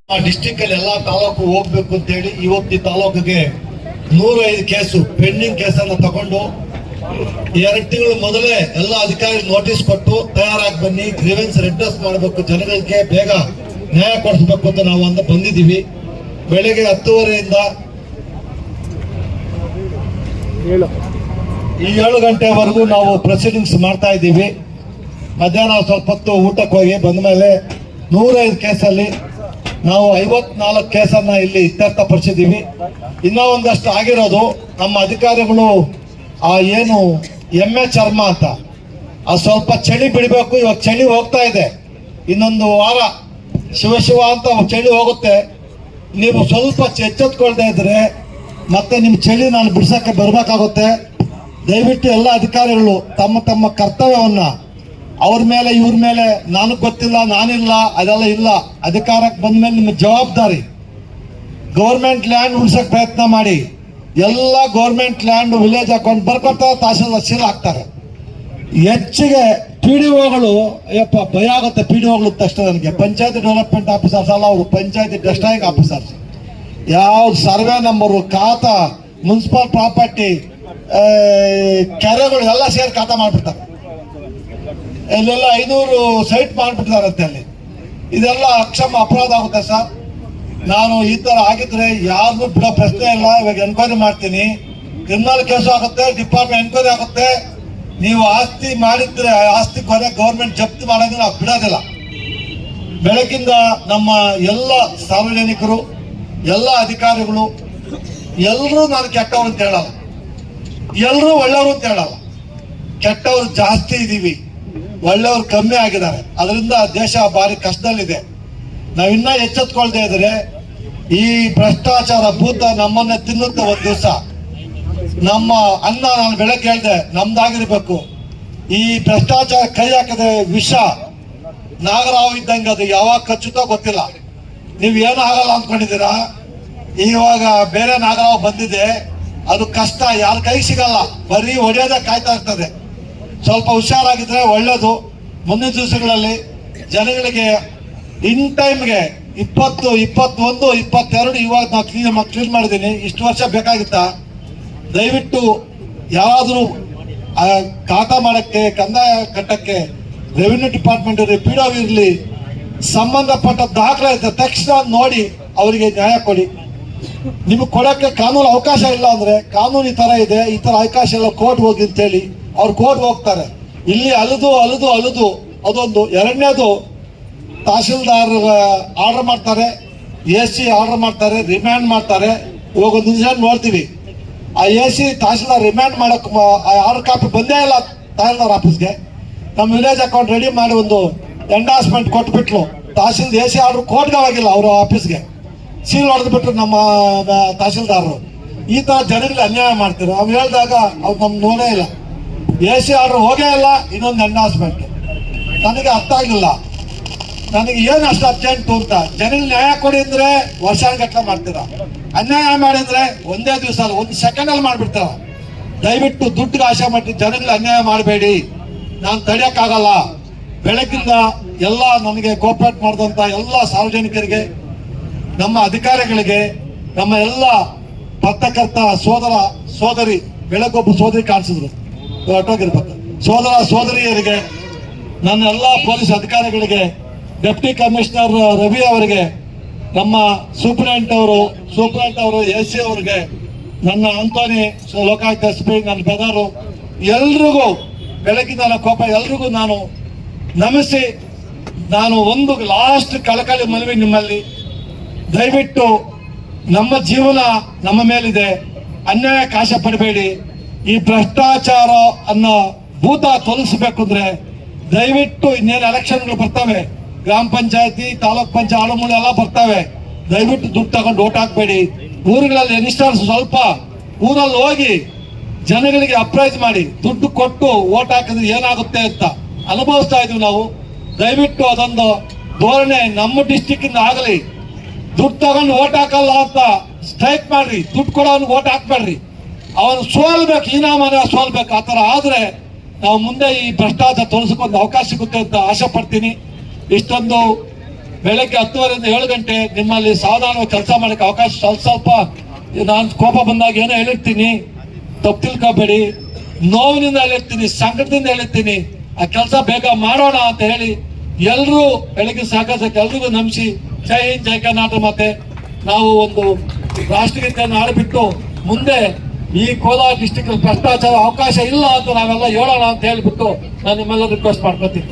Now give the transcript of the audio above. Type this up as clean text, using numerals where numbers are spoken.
District ಅಲ್ಲಿ ಎಲ್ಲಾ ತಾಲೂಕು ಹೋಗ್ಬೇಕು ಅಂತ ಹೇಳಿ ಇವತ್ತು ಈ ತಾಲೂಕಿಗೆ 105 ಕೇಸು ಪೆಂಡಿಂಗ್ ಕೇಸನ್ನ ತಗೊಂಡು 2 ತಿಂಗಳು ಮೊದಲೇ ಎಲ್ಲ ಅಧಿಕಾರಿ ನೋಟಿಸ್ ಕೊಟ್ಟು ತಯಾರಾಗಿ ಬನ್ನಿ, ಗ್ರೀವೆನ್ಸ್ ರೆಡ್ರೆಸ್ ಮಾಡಬೇಕು, ಜನಗಳಿಗೆ ಬೇಗ ನ್ಯಾಯ ಕೊಡಿಸ್ಬೇಕು ಅಂತ ನಾವು ಬಂದಿದ್ದೀವಿ. ಬೆಳಿಗ್ಗೆ 10:30ಯಿಂದ ಈ 7 ಗಂಟೆವರೆಗೂ ನಾವು ಪ್ರೊಸೀಡಿಂಗ್ಸ್ ಮಾಡ್ತಾ ಇದ್ದೀವಿ. ಮಧ್ಯಾಹ್ನ ಸ್ವಲ್ಪ ಹೊತ್ತು ಊಟಕ್ಕೆ ಹೋಗಿ ಬಂದ ಮೇಲೆ 105 ಕೇಸಲ್ಲಿ ನಾವು 54 ಕೇಸನ್ನ ಇಲ್ಲಿ ಇತ್ಯರ್ಥಪಡಿಸಿದ್ದೀವಿ. ಇನ್ನೂ ಒಂದಷ್ಟು ಆಗಿರೋದು ನಮ್ಮ ಅಧಿಕಾರಿಗಳು ಏನು ಎಮ್ಮೆ ಚರ್ಮ ಅಂತ ಅದು ಸ್ವಲ್ಪ ಚಳಿ ಬಿಡಬೇಕು. ಇವಾಗ ಚಳಿ ಹೋಗ್ತಾ ಇದೆ, ಇನ್ನೊಂದು ವಾರ ಶಿವ ಅಂತ ಚಳಿ ಹೋಗುತ್ತೆ. ನೀವು ಸ್ವಲ್ಪ ಎಚ್ಚೆತ್ಕೊಳ್ತಾ ಇದ್ರೆ ಮತ್ತೆ ನಿಮ್ಮ ಚಳಿ ನಾನು ಬಿಡ್ಸಕ್ಕೆ ಬರಬೇಕಾಗುತ್ತೆ. ದಯವಿಟ್ಟು ಎಲ್ಲ ಅಧಿಕಾರಿಗಳು ತಮ್ಮ ತಮ್ಮ ಕರ್ತವ್ಯವನ್ನ ಅವ್ರ ಮೇಲೆ ಇವ್ರ ಮೇಲೆ ನನಗೆ ಗೊತ್ತಿಲ್ಲ ನಾನಿಲ್ಲ ಅದೆಲ್ಲ ಇಲ್ಲ. ಅಧಿಕಾರಕ್ಕೆ ಬಂದ ಮೇಲೆ ನಿಮ್ಮ ಜವಾಬ್ದಾರಿ ಗೌರ್ಮೆಂಟ್ ಲ್ಯಾಂಡ್ ಉಳಿಸಕ್ಕೆ ಪ್ರಯತ್ನ ಮಾಡಿ. ಎಲ್ಲ ಗೌರ್ಮೆಂಟ್ ಲ್ಯಾಂಡ್ ವಿಲೇಜ್ ಅಕೌಂಟ್ ಬರ್ಕೊಡ್ತಾರೆ, ತಹಸೀಲ್ದಾರ್ ಸೀಲ್ ಹಾಕ್ತಾರೆ. ಹೆಚ್ಚಿಗೆ PDOಗಳು ಅಯ್ಯಪ್ಪ ಭಯ ಆಗುತ್ತೆ. PDOಗಳು ತಕ್ಷಣ ನನಗೆ ಪಂಚಾಯತ್ ಡೆವಲಪ್ಮೆಂಟ್ ಆಫೀಸರ್ಸ್ ಅಲ್ಲ, ಅವರು ಪಂಚಾಯತಿ ಡೆಸ್ಟ್ರಾಯಿಂಗ್ ಆಫೀಸರ್ಸ್. ಯಾವ್ದು ಸರ್ವೆ ನಂಬರು, ಖಾತಾ, ಮುನ್ಸಿಪಲ್ ಪ್ರಾಪರ್ಟಿ, ಕೆರೆಗಳು ಎಲ್ಲ ಸೇರಿ ಖಾತಾ ಮಾಡ್ಬಿಡ್ತಾರೆ. ಇಲ್ಲೆಲ್ಲ 500 ಸೈಟ್ ಮಾಡ್ಬಿಡ್ತಾರಂತೆ ಅಲ್ಲಿ. ಇದೆಲ್ಲ ಅಕ್ಷಮ ಅಪರಾಧ ಆಗುತ್ತೆ ಸರ್. ನಾನು ಈ ತರ ಆಗಿದ್ರೆ ಯಾರನ್ನೂ ಬಿಡೋ ಪ್ರಶ್ನೆ ಇಲ್ಲ. ಇವಾಗ ಎನ್ಕ್ವೈರಿ ಮಾಡ್ತೀನಿ, ಕ್ರಿಮಿನಲ್ ಕೇಸು ಆಗುತ್ತೆ, ಡಿಪಾರ್ಟ್ಮೆಂಟ್ ಎನ್ಕ್ವೈರಿ ಆಗುತ್ತೆ. ನೀವು ಆಸ್ತಿ ಮಾಡಿದ್ರೆ ಆಸ್ತಿ ಕೊನೆ ಗೌರ್ಮೆಂಟ್ ಜಪ್ತಿ ಮಾಡೋದನ್ನ ನಾವು ಬಿಡೋದಿಲ್ಲ. ಬೆಳಗಿಂದ ನಮ್ಮ ಎಲ್ಲ ಸಾರ್ವಜನಿಕರು, ಎಲ್ಲ ಅಧಿಕಾರಿಗಳು ಎಲ್ಲರೂ ನಾನು ಕೆಟ್ಟವರು ಅಂತ ಹೇಳಲ್ಲ, ಎಲ್ಲರೂ ಒಳ್ಳೆಯವರು ಅಂತ ಹೇಳಲ್ಲ. ಕೆಟ್ಟವರು ಜಾಸ್ತಿ ಇದೀವಿ, ಒಳ್ಳೆಯವರು ಕಮ್ಮಿ ಆಗಿದ್ದಾರೆ. ಅದರಿಂದ ದೇಶ ಭಾರಿ ಕಷ್ಟದಲ್ಲಿದೆ. ನಾವಿನ್ನ ಎಚ್ಚೆತ್ಕೊಳ್ತಾ ಇದ್ರೆ ಈ ಭ್ರಷ್ಟಾಚಾರ ಭೂತ ನಮ್ಮನ್ನ ತಿನ್ನುತ್ತೆ. ಒಂದ್ ದಿವಸ ನಮ್ಮ ಅನ್ನ, ನಾನು ಬೆಳಗ್ಗೆ ಹೇಳ್ದೆ, ನಮ್ದಾಗಿರ್ಬೇಕು. ಈ ಭ್ರಷ್ಟಾಚಾರ ಕೈ ಹಾಕಿದ್ರೆ ವಿಷ ನಾಗರಾವ್ ಇದ್ದಂಗೆ, ಅದು ಯಾವಾಗ ಕಚ್ಚುತ್ತೋ ಗೊತ್ತಿಲ್ಲ. ನೀವು ಏನು ಆಗಲ್ಲ ಅಂದ್ಕೊಂಡಿದ್ದೀರಾ, ಇವಾಗ ಬೇರೆ ನಾಗರಾವ್ ಬಂದಿದೆ, ಅದು ಕಷ್ಟ, ಯಾರ ಕೈ ಸಿಗಲ್ಲ, ಬರೀ ಹೊಡೆಯೋದೇ ಕಾಯ್ತಾ ಇರ್ತದೆ. ಸ್ವಲ್ಪ ಹುಷಾರಾಗಿದ್ರೆ ಒಳ್ಳೇದು. ಮುಂದಿನ ದಿವಸಗಳಲ್ಲಿ ಜನಗಳಿಗೆ ಇನ್ ಟೈಮ್ಗೆ 20, 21, 22 ಇವಾಗ ನಾವು ಕ್ಲೀನ್ ಮಾಡಿದ್ದೀನಿ. ಇಷ್ಟು ವರ್ಷ ಬೇಕಾಗಿತ್ತ? ದಯವಿಟ್ಟು ಯಾರಾದರೂ ಖಾತಾ ಮಾಡಕ್ಕೆ, ಕಂದಾಯ ಕಟ್ಟಕ್ಕೆ, ರೆವಿನ್ಯೂ ಡಿಪಾರ್ಟ್ಮೆಂಟ್ ಇರಲಿ, PDO ಇರಲಿ, ಸಂಬಂಧಪಟ್ಟ ದಾಖಲೆ ಇದ್ದ ತಕ್ಷಣ ನೋಡಿ ಅವರಿಗೆ ನ್ಯಾಯ ಕೊಡಿ. ನಿಮಗೆ ಕೊಡಕ್ಕೆ ಕಾನೂನು ಅವಕಾಶ ಇಲ್ಲ ಅಂದ್ರೆ, ಕಾನೂನು ಈ ತರ ಇದೆ, ಈ ತರ ಅವಕಾಶ ಇಲ್ಲ, ಕೋರ್ಟ್ ಹೋಗಿ ಅಂತೇಳಿ ಅವ್ರು ಕೋರ್ಟ್ ಹೋಗ್ತಾರೆ. ಇಲ್ಲಿ ಅಲದು ಅದೊಂದು. ಎರಡನೇದು, ತಹಸೀಲ್ದಾರ್ ಆರ್ಡರ್ ಮಾಡ್ತಾರೆ, AC ಆರ್ಡರ್ ಮಾಡ್ತಾರೆ, ರಿಮ್ಯಾಂಡ್ ಮಾಡ್ತಾರೆ. ಇವಾಗ ಒಂದು ದಿವಸ ನೋಡ್ತೀವಿ, ಆ AC ತಹಸೀಲ್ದಾರ್ ರಿಮ್ಯಾಂಡ್ ಮಾಡಕ್ ಆರ್ಡರ್ ಕಾಪಿ ಬಂದೇ ಇಲ್ಲ ತಹಸೀಲ್ದಾರ್ ಆಫೀಸ್ಗೆ. ನಮ್ಮ ವಿಲೇಜ್ ಅಕೌಂಟ್ ರೆಡಿ ಮಾಡಿ ಒಂದು ಎಂಡಾರ್ಸ್ಮೆಂಟ್ ಕೊಟ್ಬಿಟ್ಲು. ತಹಸೀಲ್ AC ಆರ್ಡರ್ ಕೋರ್ಟ್ಗೆ ಆಗಿಲ್ಲ, ಅವರು ಆಫೀಸ್ಗೆ ಸೀಲ್ ಹೊಡೆದ್ಬಿಟ್ರು ನಮ್ಮ ತಹಸೀಲ್ದಾರರು. ಈ ತರ ಜನರಿಗೆ ಅನ್ಯಾಯ ಮಾಡ್ತಾರೆ. ಅವ್ರು ಹೇಳಿದಾಗ ಅವ್ರು ನಮ್ಗೆ ನೋಡೇ ಇಲ್ಲ, AC ಆರ್ಡರ್ ಹೋಗೇ ಇಲ್ಲ, ಇನ್ನೊಂದು ಎಂಡಾರ್ಸ್ಮೆಂಟ್. ನನಗೆ ಅರ್ಥ ಆಗಿಲ್ಲ, ನನಗೆ ಏನು ಅಷ್ಟು ಅರ್ಜೆಂಟು ಅಂತ. ಜನರಿಗೆ ನ್ಯಾಯ ಕೊಡಿ ಅಂದ್ರೆ ವರ್ಷಾನುಗಟ್ಟಲೆ ಮಾಡ್ತೀರ, ಅನ್ಯಾಯ ಮಾಡಿದ್ರೆ ಒಂದೇ ದಿವಸ ಅಲ್ಲ, 1 ಸೆಕೆಂಡಲ್ಲಿ ಮಾಡ್ಬಿಡ್ತಾರ. ದಯವಿಟ್ಟು ದುಡ್ಡಿಗೆ ಆಶೆ ಮಾಡಿ ಜನರಿಗೆ ಅನ್ಯಾಯ ಮಾಡಬೇಡಿ. ನಾನು ತಡೆಯಕ್ಕಾಗಲ್ಲ. ಬೆಳಗ್ಗಿಂದ ಎಲ್ಲ ನನಗೆ ಕೋಪರೇಟ್ ಮಾಡಿದಂತ ಎಲ್ಲ ಸಾರ್ವಜನಿಕರಿಗೆ, ನಮ್ಮ ಅಧಿಕಾರಿಗಳಿಗೆ, ನಮ್ಮ ಎಲ್ಲ ಪತ್ರಕರ್ತ ಸೋದರ ಸೋದರಿ, ಬೆಳಗೊಬ್ಬ ಸೋದರಿ ಕಾಣಿಸಿದ್ರು, ಹೊರಟೋಗಿರ್ಬೇಕು, ಸೋದರ ಸೋದರಿಯರಿಗೆ, ನನ್ನ ಎಲ್ಲ ಪೊಲೀಸ್ ಅಧಿಕಾರಿಗಳಿಗೆ, ಡೆಪ್ಟಿ ಕಮಿಷನರ್ ರವಿ ಅವರಿಗೆ, ನಮ್ಮ ಸೂಪರಿಂಟೆಂಡೆಂಟ್ ಅವರು AC ಅವರಿಗೆ, ನನ್ನ ಅಂತೋನಿ ಲೋಕಾಯುಕ್ತ SP, ನನ್ನ ಬ್ರದರು, ಎಲ್ರಿಗೂ ಬೆಳಗಿನ ನನ್ನ ಕೋಪ, ಎಲ್ರಿಗೂ ನಾನು ನಮಿಸಿ, ನಾನು ಒಂದು ಲಾಸ್ಟ್ ಕಳಕಳಿ ಮನವಿ ನಿಮ್ಮಲ್ಲಿ, ದಯವಿಟ್ಟು ನಮ್ಮ ಜೀವನ ನಮ್ಮ ಮೇಲಿದೆ, ಅನ್ಯಾಯಕ್ಕೆ ಆಶೆ ಪಡಬೇಡಿ. ಈ ಭ್ರಷ್ಟಾಚಾರ ಅನ್ನೋ ಭೂತ ತೊಲಗಿಸಬೇಕು ಅಂದ್ರೆ ದಯವಿಟ್ಟು ಇನ್ನೇನು ಎಲೆಕ್ಷನ್ಗಳು ಬರ್ತವೆ, ಗ್ರಾಮ ಪಂಚಾಯತಿ, ತಾಲೂಕ್ ಪಂಚಾಯತ್, ಆಳುಮೂಳು ಎಲ್ಲ ಬರ್ತವೆ. ದಯವಿಟ್ಟು ದುಡ್ಡು ತಗೊಂಡು ಓಟ್ ಹಾಕ್ಬೇಡಿ. ಊರುಗಳಲ್ಲಿ ಯಂಗ್ಸ್ಟರ್ಸ್ ಸ್ವಲ್ಪ ಊರಲ್ಲಿ ಹೋಗಿ ಜನಗಳಿಗೆ ಅಪ್ರೈಸ್ ಮಾಡಿ ದುಡ್ಡು ಕೊಟ್ಟು ಓಟ್ ಹಾಕಿದ್ರೆ ಏನಾಗುತ್ತೆ ಅಂತ ಅನುಭವಿಸ್ತಾ ಇದೀವಿ ನಾವು. ದಯವಿಟ್ಟು ಅದೊಂದು ಧೋರಣೆ ನಮ್ಮ ಡಿಸ್ಟಿಕ್ ಇಂದ ಆಗಲಿ. ದುಡ್ಡು ತಗೊಂಡು ಓಟ್ ಹಾಕಲ್ಲ ಅಂತ ಸ್ಟ್ರೈಕ್ ಮಾಡ್ರಿ, ದುಡ್ಡು ಕೊಡೋನ್ ಓಟ್ ಹಾಕ್ಬೇಡ್ರಿ. ಅವನು ಸೋಲ್ಬೇಕು, ಇನಾಮನ ಸೋಲ್ಬೇಕು. ಆ ತರ ಆದ್ರೆ ನಾವು ಮುಂದೆ ಈ ಭ್ರಷ್ಟಾಚಾರ ತೊಲಗಿಸ್ಕೊಂಡು ಅವಕಾಶ ಸಿಗುತ್ತೆ ಅಂತ ಆಶೆ ಪಡ್ತೀನಿ. ಇಷ್ಟೊಂದು ಬೆಳಗ್ಗೆ 10:30 7 ಗಂಟೆ ನಿಮ್ಮಲ್ಲಿ ಸಾವಧಾನವಾಗಿ ಕೆಲಸ ಮಾಡಕ್ಕೆ ಅವಕಾಶ ಸ್ವಲ್ಪ ನಾನು ಕೋಪ ಬಂದಾಗ ಏನೋ ಹೇಳಿರ್ತೀನಿ, ತಪ್ಪು ತಿಳ್ಕೊಬೇಡಿ. ನೋವಿನಿಂದ ಹೇಳಿರ್ತೀನಿ, ಸಂಕಟದಿಂದ ಹೇಳಿರ್ತೀನಿ. ಆ ಕೆಲಸ ಬೇಗ ಮಾಡೋಣ ಅಂತ ಹೇಳಿ ಎಲ್ಲರೂ ಬೆಳಗ್ಗೆ ಸಾಕಕ್ಕೆ ಎಲ್ರಿಗೂ ನಮಿಸಿ ಜೈ ಹಿಂದ್ ಜೈ ಕರ್ನಾಟಕ. ಮತ್ತೆ ನಾವು ಒಂದು ರಾಷ್ಟ್ರಗೀತೆಯನ್ನು ಆಡ್ಬಿಟ್ಟು ಮುಂದೆ ಈ ಕೋಲಾರ ಡಿಸ್ಟಿಕ್ ಭ್ರಷ್ಟಾಚಾರ ಅವಕಾಶ ಇಲ್ಲ ಅಂತ ನಾವೆಲ್ಲ ಹೇಳೋಣ ಅಂತ ಹೇಳ್ಬಿಟ್ಟು ನಾನು ನಿಮ್ಮೆಲ್ಲ ರಿಕ್ವೆಸ್ಟ್ ಮಾಡ್ಕೊತೀನಿ.